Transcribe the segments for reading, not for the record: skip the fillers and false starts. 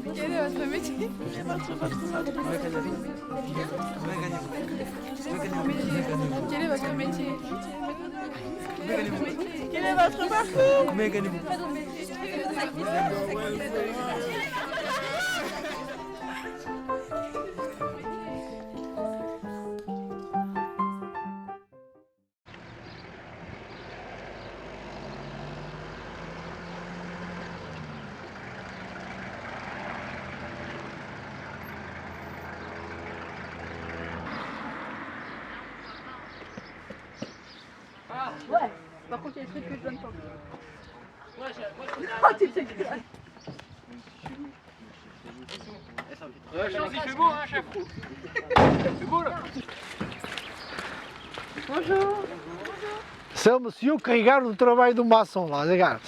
Quel est votre métier? Quel est votre métier? Quel est votre parcours? Ouais, par contre, il y a des trucs que je donne pas. Il fait beau, hein, chef. C'est beau, là. Bonjour. C'est o senhor carregar o trabalho do maçom lá, ligar.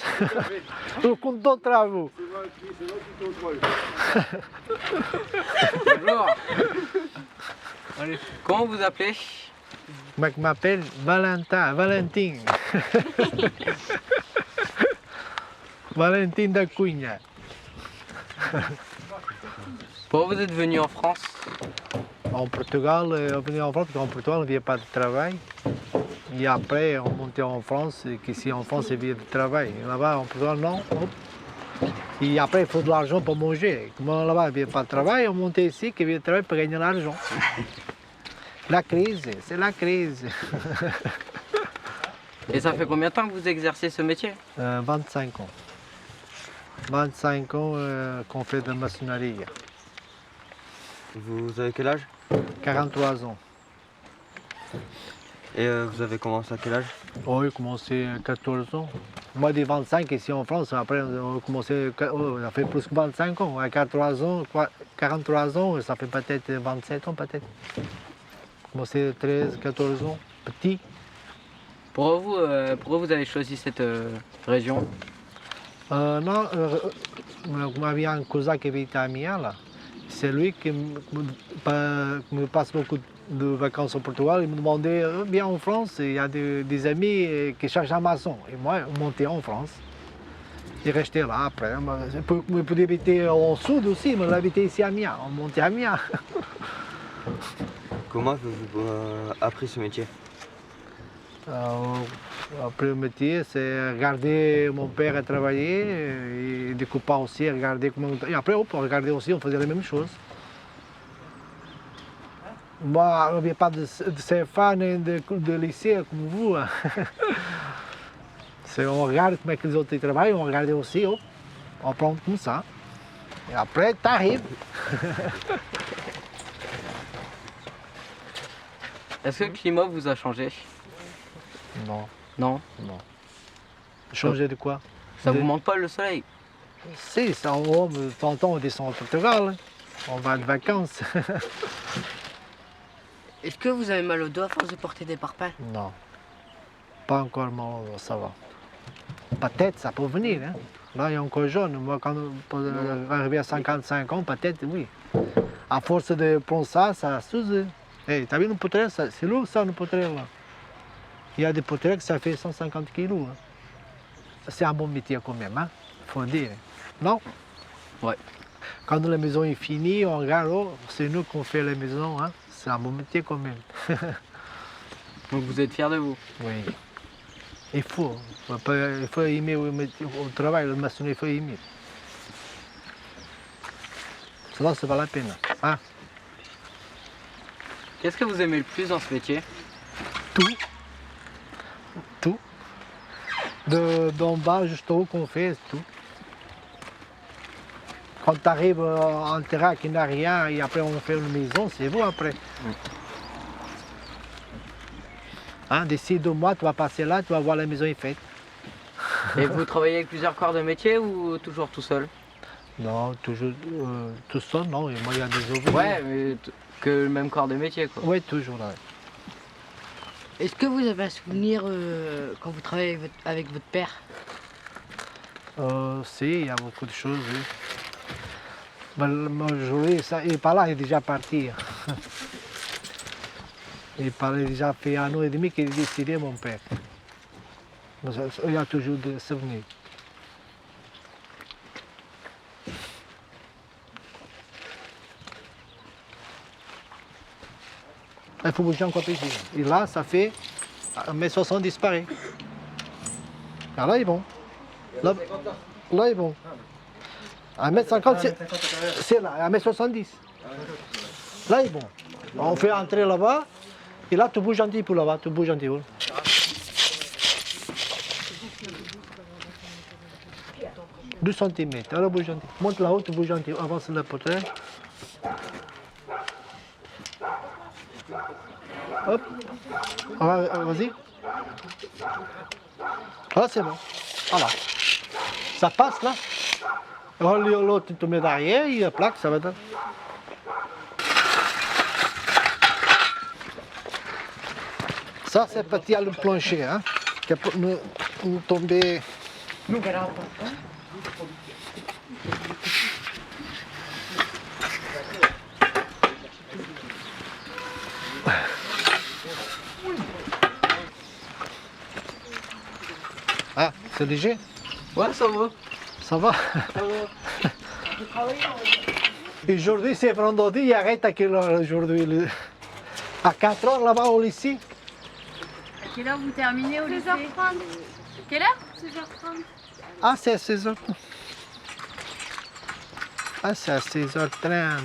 O condutor de travaux. Bonjour. Allez, comment vous appelez? Como é que me appelle? Valentim. Valentim da Cunha. Pourquoi vous êtes venu en France? En Portugal, on venait en France, parce qu'en Portugal, on n'avait pas de travail. Et après, on montait en France, et qu'ici en France, il y avait du travail. Et là-bas, en Portugal, non. Hop. Et après, il faut de l'argent pour manger. Comme là-bas, il n'y avait pas de travail, on montait ici, qu'il y avait du travail pour gagner l'argent. La crise, c'est la crise. Et ça fait combien de temps que vous exercez ce métier? 25 ans. 25 ans qu'on fait de maçonnerie. Vous avez quel âge? 43 ans. Et vous avez commencé à quel âge? Oh, j'ai commencé à 14 ans. Moi, des 25 ici en France, après on a commencé, ça fait plus que 25 ans. À 43 ans, ça fait peut-être 27 ans peut-être. Commencé 13, 14 ans, petit. Pourquoi vous avez choisi cette région? Non, on avait un cousin qui habitait à Amiens, là. C'est lui qui me passe beaucoup de vacances au Portugal. Il me demandait, viens en France, il y a des amis qui cherchent un maçon. Et moi, on montait en France. Et resté là après. Je pouvais habiter au sud aussi, mais j'habitais ici à Amiens. On montait à Amiens. Comment avez-vous appris ce métier? Après le métier, c'est regarder mon père travailler, et des copains aussi, regarder comment. Et après, on regardait aussi, on faisait les mêmes choses. Moi, on n'avait pas de CFA ni de lycée comme vous. Hein. On regarde comment les autres travaillent, on regarde aussi, hop, on prend comme ça. Et après, t'arrives. Est-ce que le climat vous a changé? Non, Non? non. Changer de quoi? Ça vous manque pas le soleil? Si, ça, de temps en temps, on descend au Portugal. Hein. On va de vacances. Est-ce que vous avez mal au dos à force de porter des parpaings? Non, pas encore, ça va. Peut-être, ça peut venir. Hein. Là, il est encore jeune. Moi, quand on arrive à 55 ans, peut-être, oui. À force de prendre ça, ça s'use. Hey, t'as vu une poutrelle, c'est lourd ça, une poutrelle là. Il y a des poutrelles que ça fait 150 kilos. Hein. C'est un bon métier quand même, hein, faut dire. Non? Ouais. Quand la maison est finie, on regarde, oh, c'est nous qu'on fait la maison, hein. C'est un bon métier quand même. Donc vous êtes fier de vous? Oui. Il faut aimer au travail, le maçonnerie, il faut aimer. Sinon, ça vaut la peine. Hein? Qu'est-ce que vous aimez le plus dans ce métier? Tout. Tout. D'en bas jusqu'au haut qu'on fait, c'est tout. Quand tu arrives en terrain qui n'a rien et après on fait une maison, c'est vous après. Hein, d'ici 2 mois, tu vas passer là, tu vas voir la maison est faite. Et vous travaillez avec plusieurs corps de métier ou toujours tout seul? Non, toujours tout seul, non. Et moi, il y a des ouvriers. Ouais, mais que le même corps de métier, quoi. Oui, toujours là. Est-ce que vous avez un souvenir quand vous travaillez avec votre père? Si, il y a beaucoup de choses, oui. Mais aujourd'hui, il n'est pas là, il est déjà parti. Il a déjà fait 1 an et demi qu'il est décédé, mon père. Mais il y a toujours des souvenirs. Il faut bouger encore plus ici. Et là, ça fait 1m60 disparaît. Alors là, il est bon. Là, il est bon. 1m50, c'est là, 1m70. Là, il est bon. On fait entrer là-bas. Et là, tu bouges un petit peu là-bas, tu bouges un petit peu. 2 cm. Alors, bouge un petit peu. Monte là-haut, tu bouges un petit peu. Avance le portrait. Hop. Vas-y. Là, c'est bon. Voilà. Ça passe là. L'autre, tu te mets derrière, il y a plaque, ça va être. Ça, c'est petit à le plancher, hein. Qui peut nous tomber. Ah, c'est léger? Ouais, ça va. Ça va? Aujourd'hui, c'est vendredi, il arrête à quelle heure aujourd'hui? À 4 heures là-bas au lycée? À quelle heure vous terminez au lycée? 16h30. Quelle heure? 16h30. Ah, c'est à 16h. Ah, c'est à 16h30.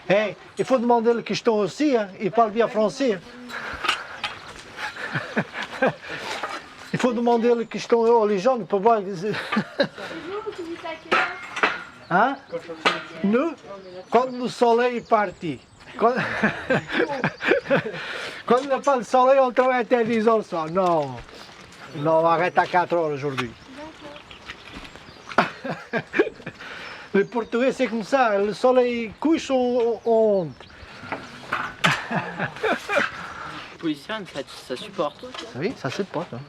Hey, il faut demander le queston aussi, hein. Il parle bien français. Il faut demander le queston aux gens pour voir. Hein? Nous, quand le soleil est parti, quand il n'y a pas le soleil, on travaille à 10h le soir. Non, non, on arrête à 4 heures aujourd'hui. Les Portugais, c'est comme ça, le soleil couche, on honte. Policienne, ça supporte. Oui, ça supporte. Hein.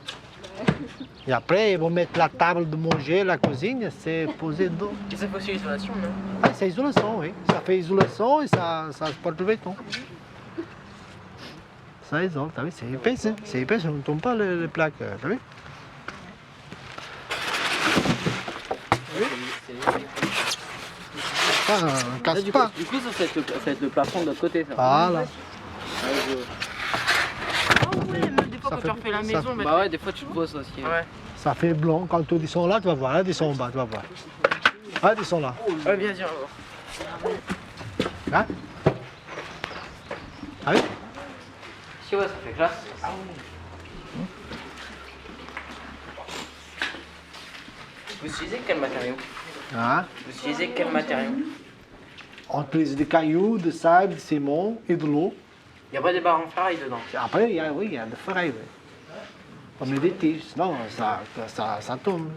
Et après, ils vont mettre la table de manger, la cuisine, c'est posé dedans. Et ça fait aussi l'isolation, non? Ah, c'est isolation, oui. Ça fait isolation et ça supporte le béton. Ça isole, t'as vu, c'est épais, hein. C'est épais, ça ne tombe pas les plaques, t'as vu? Ça, on casse Du pas. coup, ça va être le plafond de l'autre côté, ça. Voilà. Des fois, Ça quand fait- tu refais la ça- maison, bah ouais, des fois, tu te bosses aussi. Ouais. Ça fait blanc. Quand ils sont là, tu vas voir. Là, ils sont en bas, tu vas voir. Là, ils sont là. Ouais, bien sûr. Hein? Ah oui? Si, ouais, ça fait classe. Vous utilisez quel matériau? Hein? Vous utilisez quel matériau? On utilise des cailloux, de sable, de ciment et de l'eau. Il n'y a pas des barres en ferraille dedans? Après, il y a, oui, il y a des ferrailles. Oui. On met des tiges, sinon ça tombe.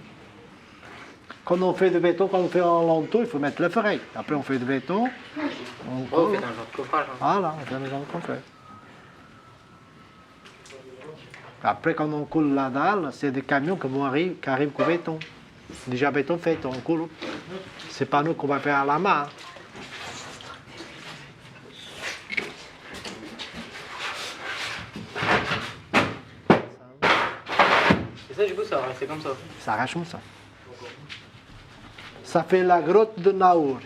Quand on fait du béton, quand on fait un lanteau, il faut mettre le ferraille. Après, on fait du béton. On Oh, vous faites un genre de coffrage. Hein. Voilà, on fait un genre qu'on fait. Après, quand on coule la dalle, c'est des camions qui arrivent au béton. Déjà béton fait, on coule. C'est pas nous qu'on va faire à la main. Et ça, du coup, ça va rester comme ça. Ça arrache comme ça. Ça fait la grotte de Naour.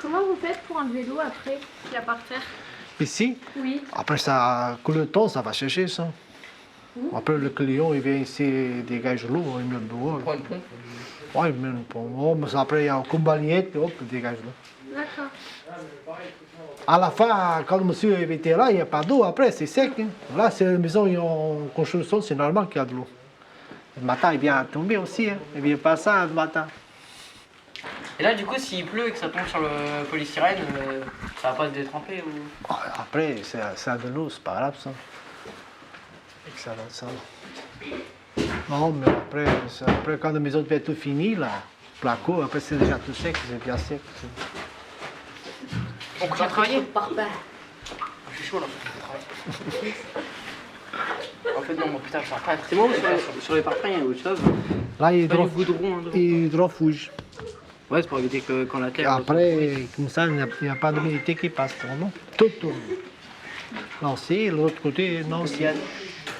Comment vous faites pour enlever l'eau après qu'il y a par terre? Ici, Oui. après ça, que le temps, ça va sécher ça. Après le client, il vient ici, il dégage l'eau, il met le bois. Prends une pompe. Ouais, il met une pompe. Oh, mais après, il y a un combaliette, hop, il dégage l'eau. D'accord. À la fin, quand le monsieur était là, il n'y a pas d'eau. Après, c'est sec. Hein. Là, c'est la maison en construction, c'est normal qu'il y a de l'eau. Le matin, il vient tomber aussi. Hein. Il vient pas ça le matin. Et là, du coup, s'il pleut et que ça tombe sur le polystyrène, ça va pas se détremper ou... Ah, après, c'est de l'eau, c'est pas grave ça. Ça va, ça. Non, mais après, après quand la maison devient tout finie, là, placo, après c'est déjà tout sec, c'est bien sec. On continue à travailler? Parpaing. Je suis chaud là. En fait, non, putain, je sors pas. C'est bon, sur les parpaings, il y a autre chose. Là, il Pas du goudron, hein, hydrofuge. Ouais, c'est pour éviter que quand la Et terre... après, comme ça, il n'y a pas d'humidité qui passe. Non, tout tourne. Lancer, l'autre côté, non, c'est.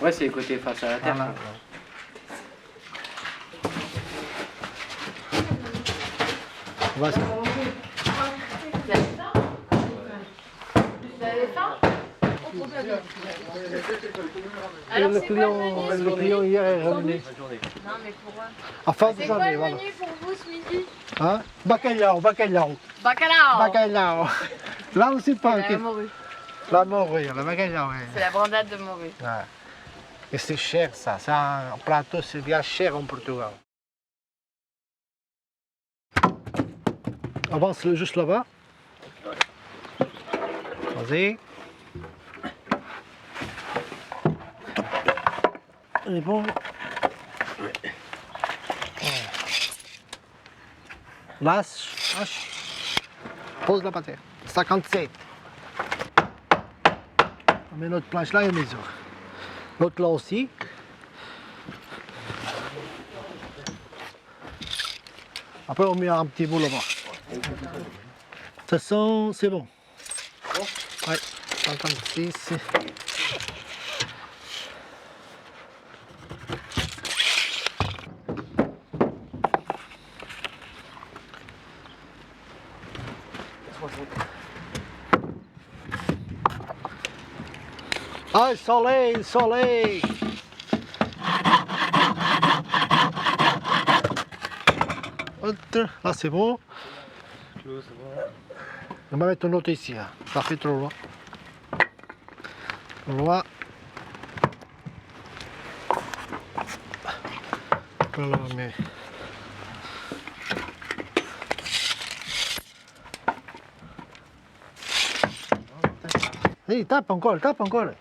Ouais, c'est côté face à la terre. Voilà. Vas-y. Vous avez faim? Et Alors le c'est quoi le menu? client hier est revenu. Non mais pour moi. À fin de C'est quoi journée, le voilà. menu pour vous ce midi? Hein? Bacalhau. Bacalao. Bacalhau. Là aussi pas. C'est la morue. La morue, le bacalhau. C'est la brandade de morue. Ouais. Et c'est cher ça. C'est un plateau, c'est bien cher en Portugal. Avance juste là-bas. Vas-y. Il est bon. Lâche. Pose la patate. 57. On met notre planche là et mesure. L'autre là aussi. Après on met un petit bout là-bas. Ça sent, c'est bon. Ouais, 56. Ah, soleil, soleil! Là, c'est bon. On va mettre une autre ici. Là. Ça fait trop loin. Trop loin. Voilà, mais... Hey, tape encore, tape encore.